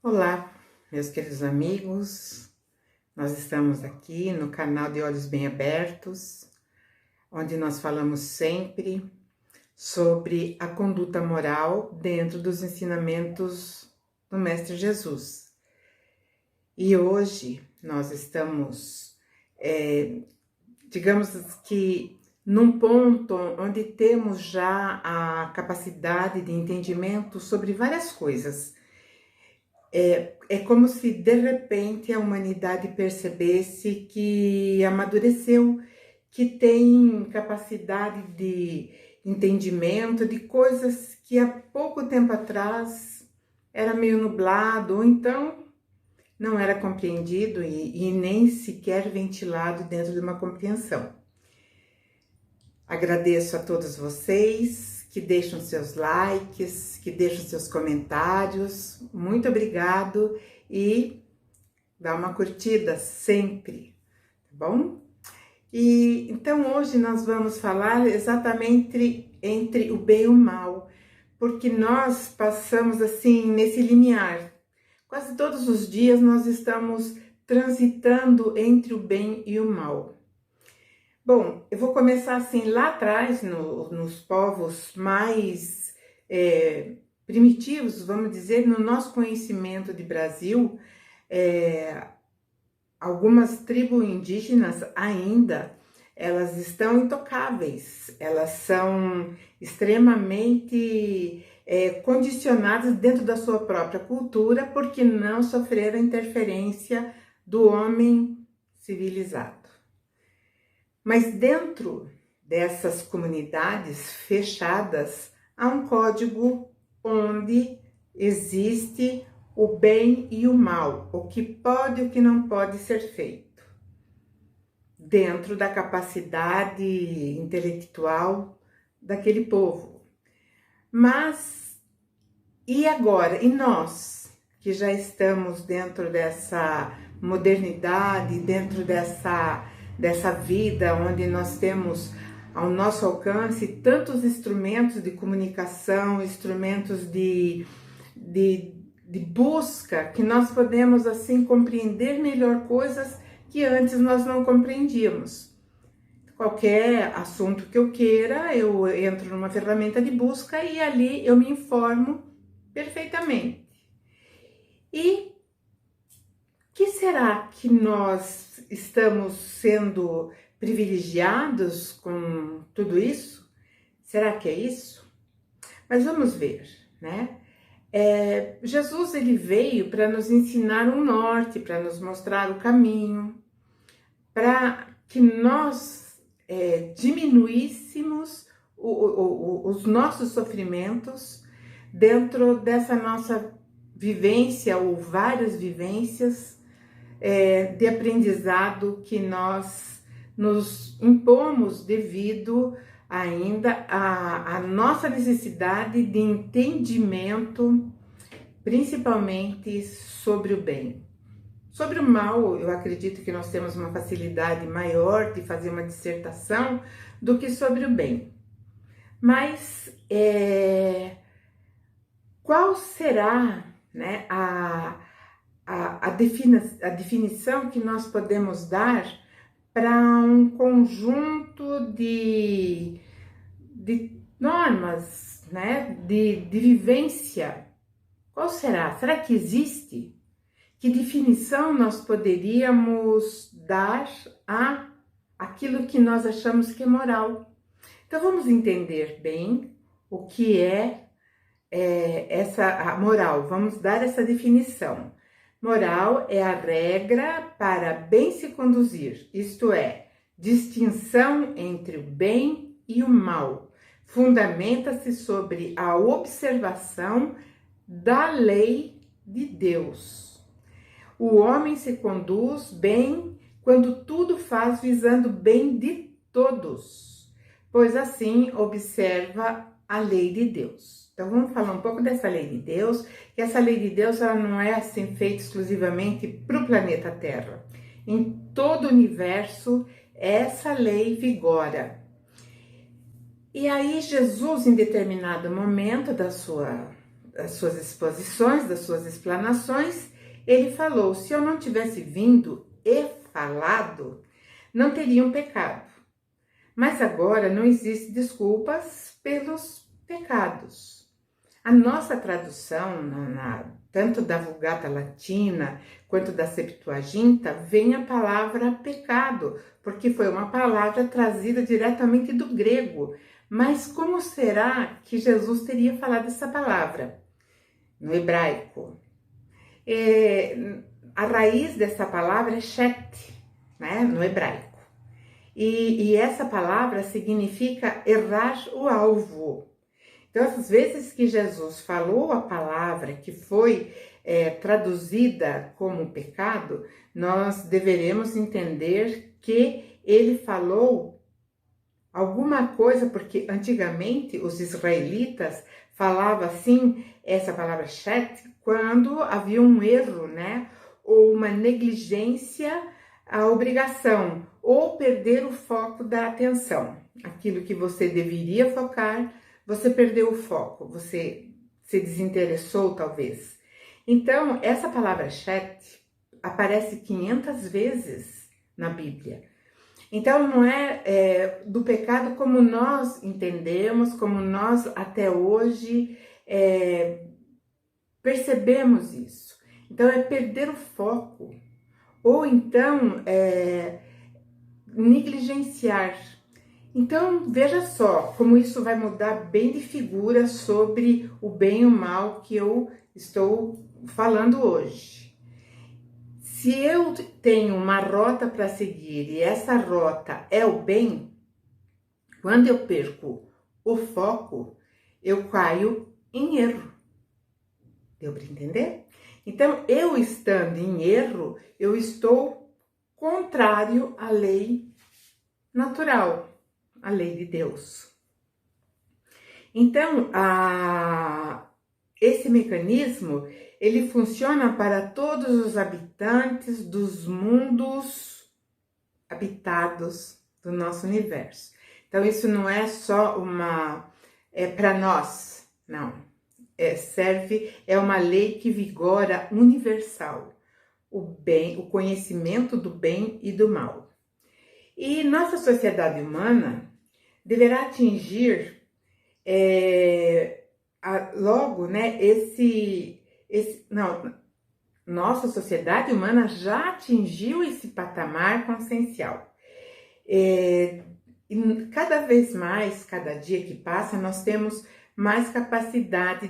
Olá, meus queridos amigos, nós estamos aqui no canal de Olhos Bem Abertos, onde nós falamos sempre sobre a conduta moral dentro dos ensinamentos do Mestre Jesus. E hoje nós estamos, digamos que, num ponto onde temos já a capacidade de entendimento sobre várias coisas. É como se de repente a humanidade percebesse que amadureceu, que tem capacidade de entendimento de coisas que há pouco tempo atrás era meio nublado, ou então não era compreendido e nem sequer ventilado dentro de uma compreensão. Agradeço a todos vocês que deixam seus likes, que deixam seus comentários. Muito obrigado e dá uma curtida sempre, tá bom? E então hoje nós vamos falar exatamente entre o bem e o mal, porque nós passamos assim nesse limiar. Quase todos os dias nós estamos transitando entre o bem e o mal. Bom, eu vou começar assim lá atrás, nos povos mais primitivos, vamos dizer, no nosso conhecimento de Brasil, algumas tribos indígenas ainda, elas estão intocáveis, elas são extremamente condicionadas dentro da sua própria cultura, porque não sofreram interferência do homem civilizado. Mas dentro dessas comunidades fechadas, há um código onde existe o bem e o mal, o que pode e o que não pode ser feito, dentro da capacidade intelectual daquele povo. Mas, e agora? E nós, que já estamos dentro dessa modernidade, dentro dessa vida onde nós temos ao nosso alcance tantos instrumentos de comunicação, instrumentos de busca, que nós podemos assim compreender melhor coisas que antes nós não compreendíamos. Qualquer assunto que eu queira, eu entro numa ferramenta de busca e ali eu me informo perfeitamente. E que será que nós estamos sendo privilegiados com tudo isso? Será que é isso? Mas vamos ver, né? Jesus ele veio para nos ensinar um norte, para nos mostrar o caminho, para que nós diminuíssemos os nossos sofrimentos dentro dessa nossa vivência ou várias vivências de aprendizado que nós nos impomos devido ainda à nossa necessidade de entendimento, principalmente sobre o bem. Sobre o mal, eu acredito que nós temos uma facilidade maior de fazer uma dissertação do que sobre o bem. Mas qual será, né, a definição que nós podemos dar para um conjunto de normas, né, de vivência? Qual será? Será que existe? Que definição nós poderíamos dar a aquilo que nós achamos que é moral? Então vamos entender bem o que é a moral. Vamos dar essa definição. Moral é a regra para bem se conduzir, isto é, distinção entre o bem e o mal. Fundamenta-se sobre a observação da lei de Deus. O homem se conduz bem quando tudo faz visando o bem de todos, pois assim observa a lei de Deus. Então vamos falar um pouco dessa lei de Deus, que essa lei de Deus ela não é assim feita exclusivamente para o planeta Terra. Em todo o universo essa lei vigora. E aí Jesus, em determinado momento da sua das suas exposições, das suas explanações, ele falou: se eu não tivesse vindo e falado, não teriam pecado. Mas agora não existe desculpas pelos pecados. A nossa tradução, tanto da Vulgata Latina quanto da Septuaginta, vem a palavra pecado, porque foi uma palavra trazida diretamente do grego. Mas como será que Jesus teria falado essa palavra no hebraico? A raiz dessa palavra é shet, né, no hebraico. E essa palavra significa errar o alvo. Então, às vezes que Jesus falou a palavra que foi traduzida como pecado, nós deveremos entender que ele falou alguma coisa, porque antigamente os israelitas falavam assim, essa palavra shet, quando havia um erro, né? Ou uma negligência à obrigação, ou perder o foco da atenção. Aquilo que você deveria focar, você perdeu o foco, você se desinteressou talvez. Então, essa palavra shet aparece 500 vezes na Bíblia. Então, não é do pecado como nós entendemos, como nós até hoje percebemos isso. Então, é perder o foco, ou então negligenciar. Então, veja só como isso vai mudar bem de figura sobre o bem e o mal que eu estou falando hoje. Se eu tenho uma rota para seguir e essa rota é o bem, quando eu perco o foco, eu caio em erro. Deu para entender? Então, eu estando em erro, eu estou contrário à lei natural, à lei de Deus. Então, esse mecanismo, ele funciona para todos os habitantes dos mundos habitados do nosso universo. Então, isso não é só para nós, não. É uma lei que vigora universal. O bem, o conhecimento do bem e do mal. E nossa sociedade humana deverá atingir logo, né, nossa sociedade humana já atingiu esse patamar consciencial. E cada vez mais, cada dia que passa, nós temos mais capacidade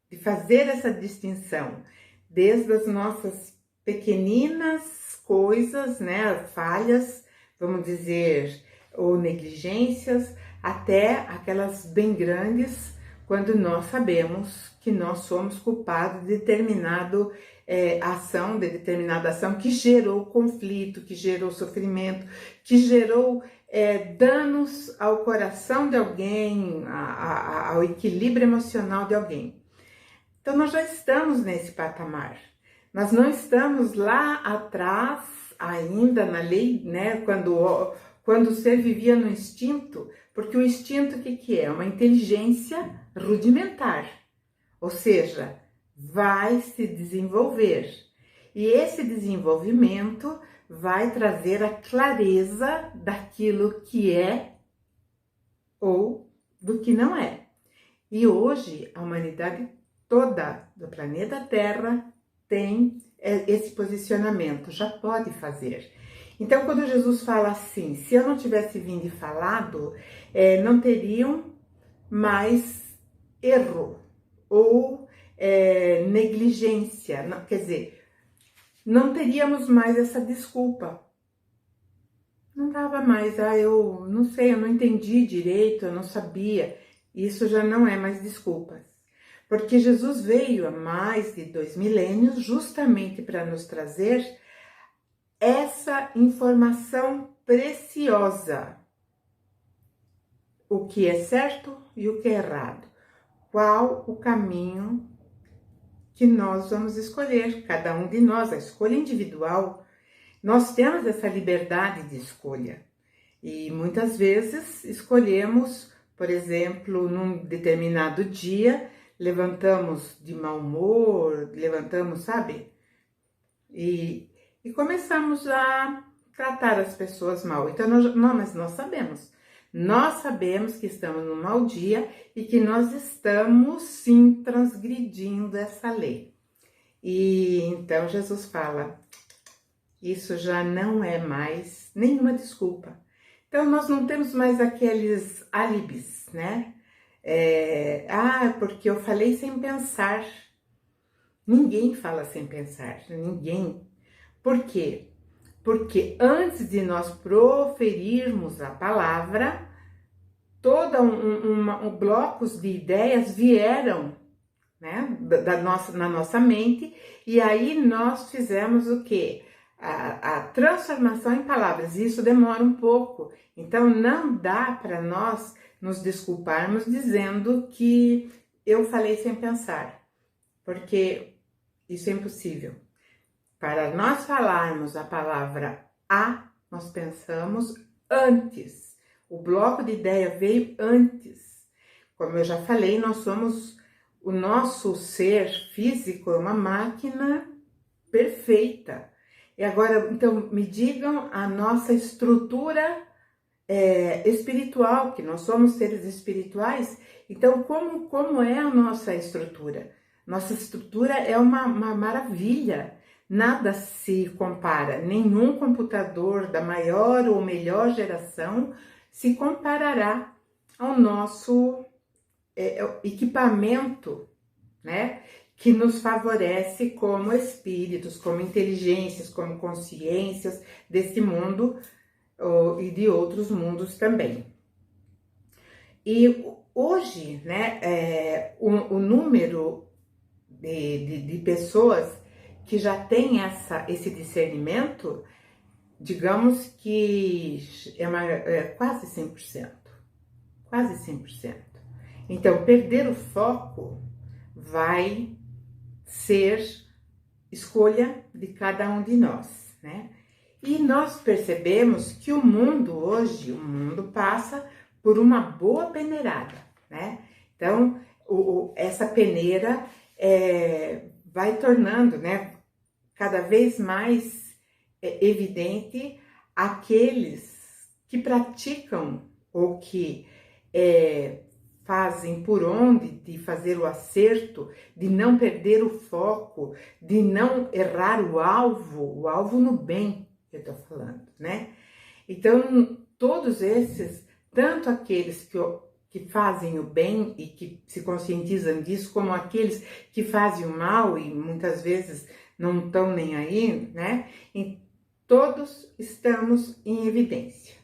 de fazer essa distinção, desde as nossas pequeninas coisas, né, falhas, vamos dizer, ou negligências, até aquelas bem grandes, quando nós sabemos que nós somos culpados de determinada ação que gerou conflito, que gerou sofrimento, que gerou danos ao coração de alguém, ao equilíbrio emocional de alguém. Então, nós já estamos nesse patamar. Nós não estamos lá atrás ainda na lei, né? Quando o ser vivia no instinto, porque o instinto o que é? Uma inteligência rudimentar, ou seja, vai se desenvolver. E esse desenvolvimento vai trazer a clareza daquilo que é ou do que não é. E hoje a humanidade toda do planeta Terra tem esse posicionamento, já pode fazer. Então, quando Jesus fala assim, se eu não tivesse vindo e falado, não teriam mais erro ou negligência, não, quer dizer, não teríamos mais essa desculpa. Não dava mais, eu não sei, eu não entendi direito, eu não sabia. Isso já não é mais desculpas. Porque Jesus veio há mais de 2 milênios justamente para nos trazer essa informação preciosa. O que é certo e o que é errado. Qual o caminho que nós vamos escolher, cada um de nós, a escolha individual. Nós temos essa liberdade de escolha. E muitas vezes escolhemos, por exemplo, num determinado dia, levantamos de mau humor, levantamos, sabe? E começamos a tratar as pessoas mal. Então, mas nós sabemos que estamos num mau dia e que nós estamos sim transgredindo essa lei. E então Jesus fala, isso já não é mais nenhuma desculpa. Então nós não temos mais aqueles álibis, né? Porque eu falei sem pensar. Ninguém fala sem pensar, ninguém. Por quê? Porque antes de nós proferirmos a palavra, blocos de ideias vieram, né, na nossa mente, e aí nós fizemos o quê? A transformação em palavras, e isso demora um pouco. Então não dá para nós nos desculparmos dizendo que eu falei sem pensar, porque isso é impossível. Para nós falarmos a palavra nós pensamos antes. O bloco de ideia veio antes. Como eu já falei, o nosso ser físico é uma máquina perfeita. E agora, então, me digam a nossa estrutura espiritual, que nós somos seres espirituais. Então, como é a nossa estrutura? Nossa estrutura é uma maravilha. Nada se compara, nenhum computador da maior ou melhor geração se comparará ao nosso equipamento, né? Que nos favorece como espíritos, como inteligências, como consciências desse mundo e de outros mundos também. E hoje, né, o número de pessoas que já tem esse discernimento, digamos que é quase 100%, quase 100%. Então, perder o foco vai ser escolha de cada um de nós, né? E nós percebemos que o mundo passa por uma boa peneirada, né? Então, essa peneira vai tornando, né, cada vez mais evidente aqueles que praticam ou que fazem por onde de fazer o acerto, de não perder o foco, de não errar o alvo no bem que eu tô falando, né? Então, todos esses, tanto aqueles que fazem o bem e que se conscientizam disso, como aqueles que fazem o mal e muitas vezes não estão nem aí, né? E todos estamos em evidência,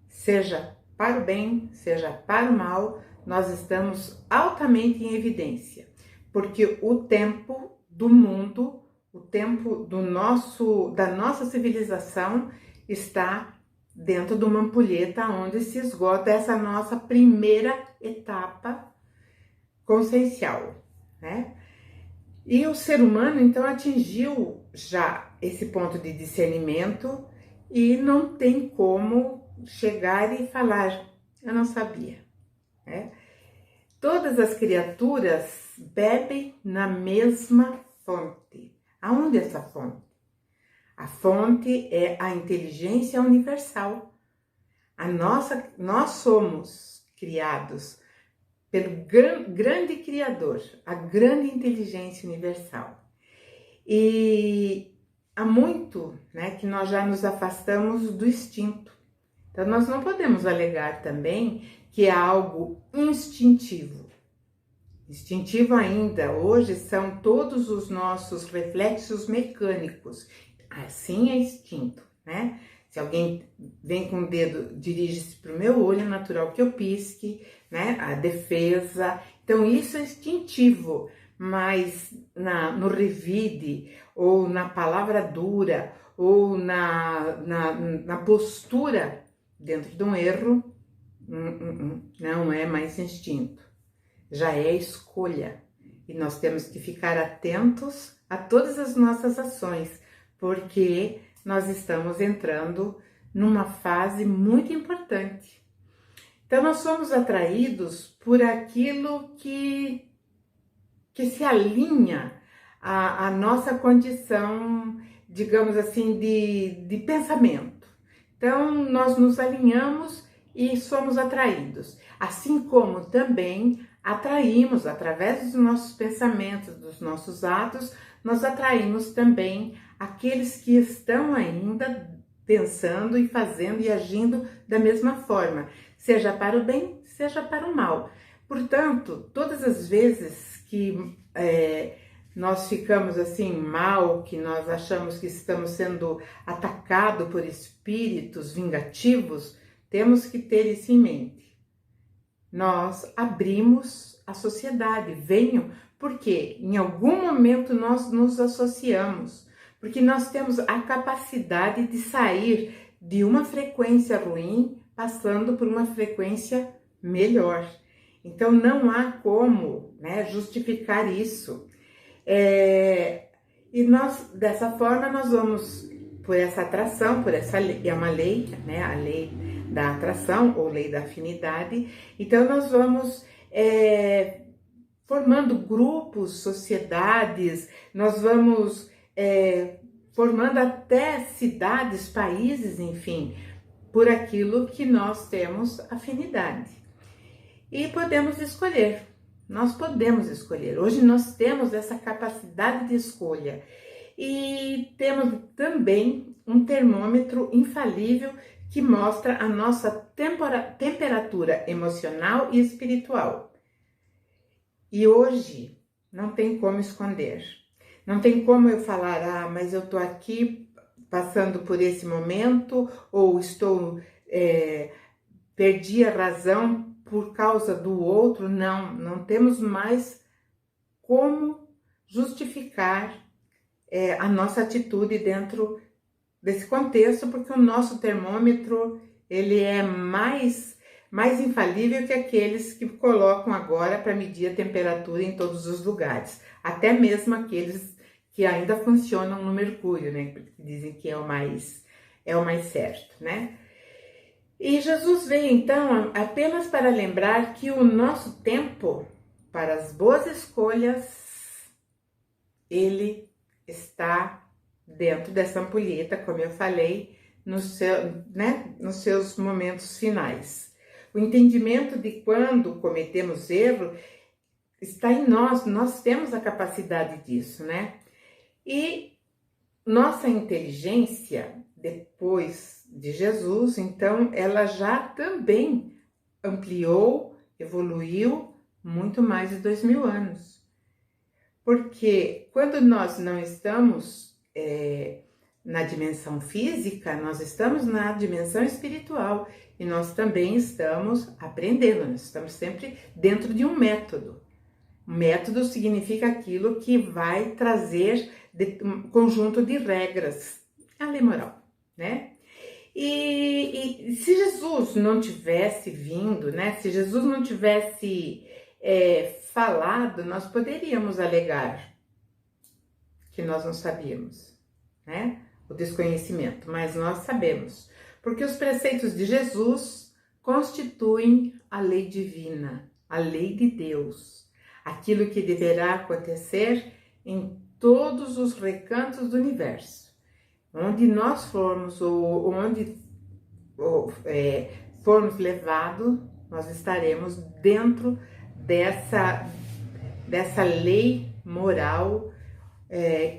seja para o bem, seja para o mal, nós estamos altamente em evidência, porque o tempo do mundo, o tempo da nossa civilização está dentro de uma ampulheta onde se esgota essa nossa primeira etapa consciencial, né? E o ser humano, então, atingiu já esse ponto de discernimento e não tem como chegar e falar, eu não sabia, né? Todas as criaturas bebem na mesma fonte. Aonde é essa fonte? A fonte é a inteligência universal. Nós somos criados pelo grande Criador, a grande inteligência universal. E há muito, né, que nós já nos afastamos do instinto. Então, nós não podemos alegar também que é algo instintivo. Instintivo ainda, hoje, são todos os nossos reflexos mecânicos. Assim é instinto, né? Se alguém vem com o dedo, dirige-se para o meu olho, é natural que eu pisque, né? A defesa. Então, isso é instintivo, mas no revide, ou na palavra dura, ou na postura dentro de um erro, não é mais instinto, já é escolha. E nós temos que ficar atentos a todas as nossas ações, porque nós estamos entrando numa fase muito importante. Então, nós somos atraídos por aquilo que que se alinha à nossa condição, digamos assim, de pensamento. Então, nós nos alinhamos e somos atraídos. Assim como também atraímos, através dos nossos pensamentos, dos nossos atos, nós atraímos também aqueles que estão ainda pensando e fazendo e agindo da mesma forma, seja para o bem, seja para o mal. Portanto, todas as vezes que nós ficamos assim mal, que nós achamos que estamos sendo atacados por espíritos vingativos, temos que ter isso em mente. Nós abrimos a sociedade, venham, porque em algum momento nós nos associamos, porque nós temos a capacidade de sair de uma frequência ruim, passando por uma frequência melhor. Então não há como, né, justificar isso. E nós, dessa forma, nós vamos, por essa atração, por essa lei, é uma lei, né, a lei da atração ou lei da afinidade. Então nós vamos formando grupos, sociedades, nós vamos formando até cidades, países, enfim, por aquilo que nós temos afinidade. E podemos escolher, nós podemos escolher. Hoje nós temos essa capacidade de escolha e temos também um termômetro infalível que mostra a nossa temperatura emocional e espiritual. E hoje não tem como esconder. Não tem como eu falar, mas eu tô aqui passando por esse momento, ou estou, perdi a razão por causa do outro. Não temos mais como justificar a nossa atitude dentro desse contexto, porque o nosso termômetro, ele é mais infalível que aqueles que colocam agora para medir a temperatura em todos os lugares, até mesmo aqueles que ainda funcionam no mercúrio, né? Porque dizem que é o mais certo, né? E Jesus veio então apenas para lembrar que o nosso tempo para as boas escolhas, ele está dentro dessa ampulheta, como eu falei, nos seus momentos finais. O entendimento de quando cometemos erro está em nós temos a capacidade disso, né? E nossa inteligência, depois de Jesus, então, ela já também ampliou, evoluiu muito mais de 2000 anos. Porque quando nós não estamos na dimensão física, nós estamos na dimensão espiritual e nós também estamos aprendendo, nós estamos sempre dentro de um método. Método significa aquilo que vai trazer um conjunto de regras, a lei moral, né? E se Jesus não tivesse vindo, né? Se Jesus não tivesse falado, nós poderíamos alegar que nós não sabíamos, né? O desconhecimento, mas nós sabemos, porque os preceitos de Jesus constituem a lei divina, a lei de Deus, aquilo que deverá acontecer em todos os recantos do universo. Onde nós formos ou onde formos levados, nós estaremos dentro dessa lei moral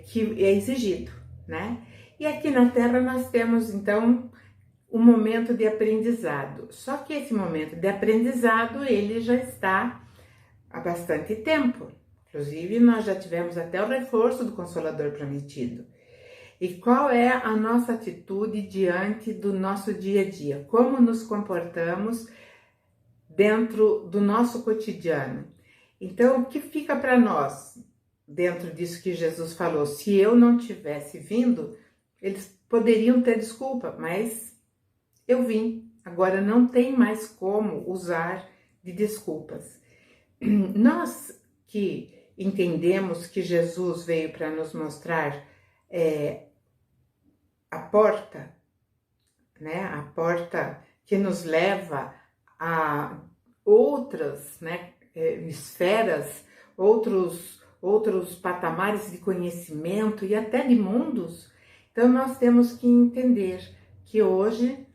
que é exigido, né? E aqui na Terra nós temos então um momento de aprendizado. Só que esse momento de aprendizado, ele já está há bastante tempo. Inclusive, nós já tivemos até o reforço do Consolador prometido. E qual é a nossa atitude diante do nosso dia a dia? Como nos comportamos dentro do nosso cotidiano? Então, o que fica para nós dentro disso que Jesus falou? Se eu não tivesse vindo, eles poderiam ter desculpa, mas eu vim. Agora não tem mais como usar de desculpas. Nós que entendemos que Jesus veio para nos mostrar a porta, né? A porta que nos leva a outras, né, esferas, outros outros patamares de conhecimento e até de mundos. Então nós temos que entender que hoje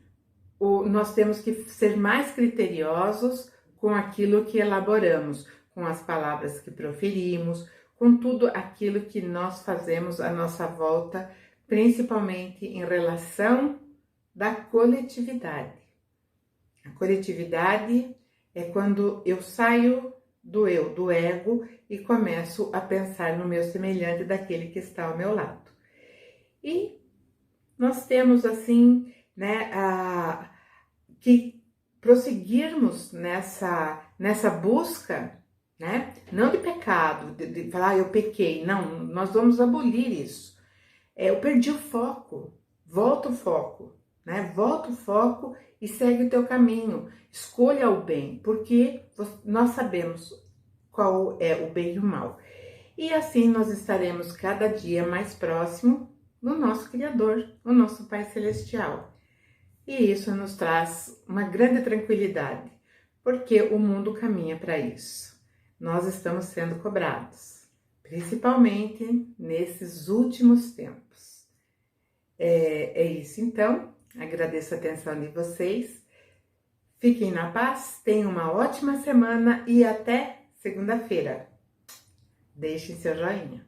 nós temos que ser mais criteriosos com aquilo que elaboramos, com as palavras que proferimos, com tudo aquilo que nós fazemos à nossa volta, principalmente em relação da coletividade. A coletividade é quando eu saio do eu, do ego, e começo a pensar no meu semelhante, daquele que está ao meu lado. E nós temos assim, né, que prosseguirmos nessa busca, né, não de pecado, de falar eu pequei, não, nós vamos abolir isso. Eu perdi o foco, volta o foco, né, volta o foco e segue o teu caminho, escolha o bem, porque nós sabemos qual é o bem e o mal. E assim nós estaremos cada dia mais próximo do nosso Criador, o nosso Pai Celestial. E isso nos traz uma grande tranquilidade, porque o mundo caminha para isso. Nós estamos sendo cobrados, principalmente nesses últimos tempos. É isso então, agradeço a atenção de vocês, fiquem na paz, tenham uma ótima semana e até segunda-feira. Deixem seu joinha.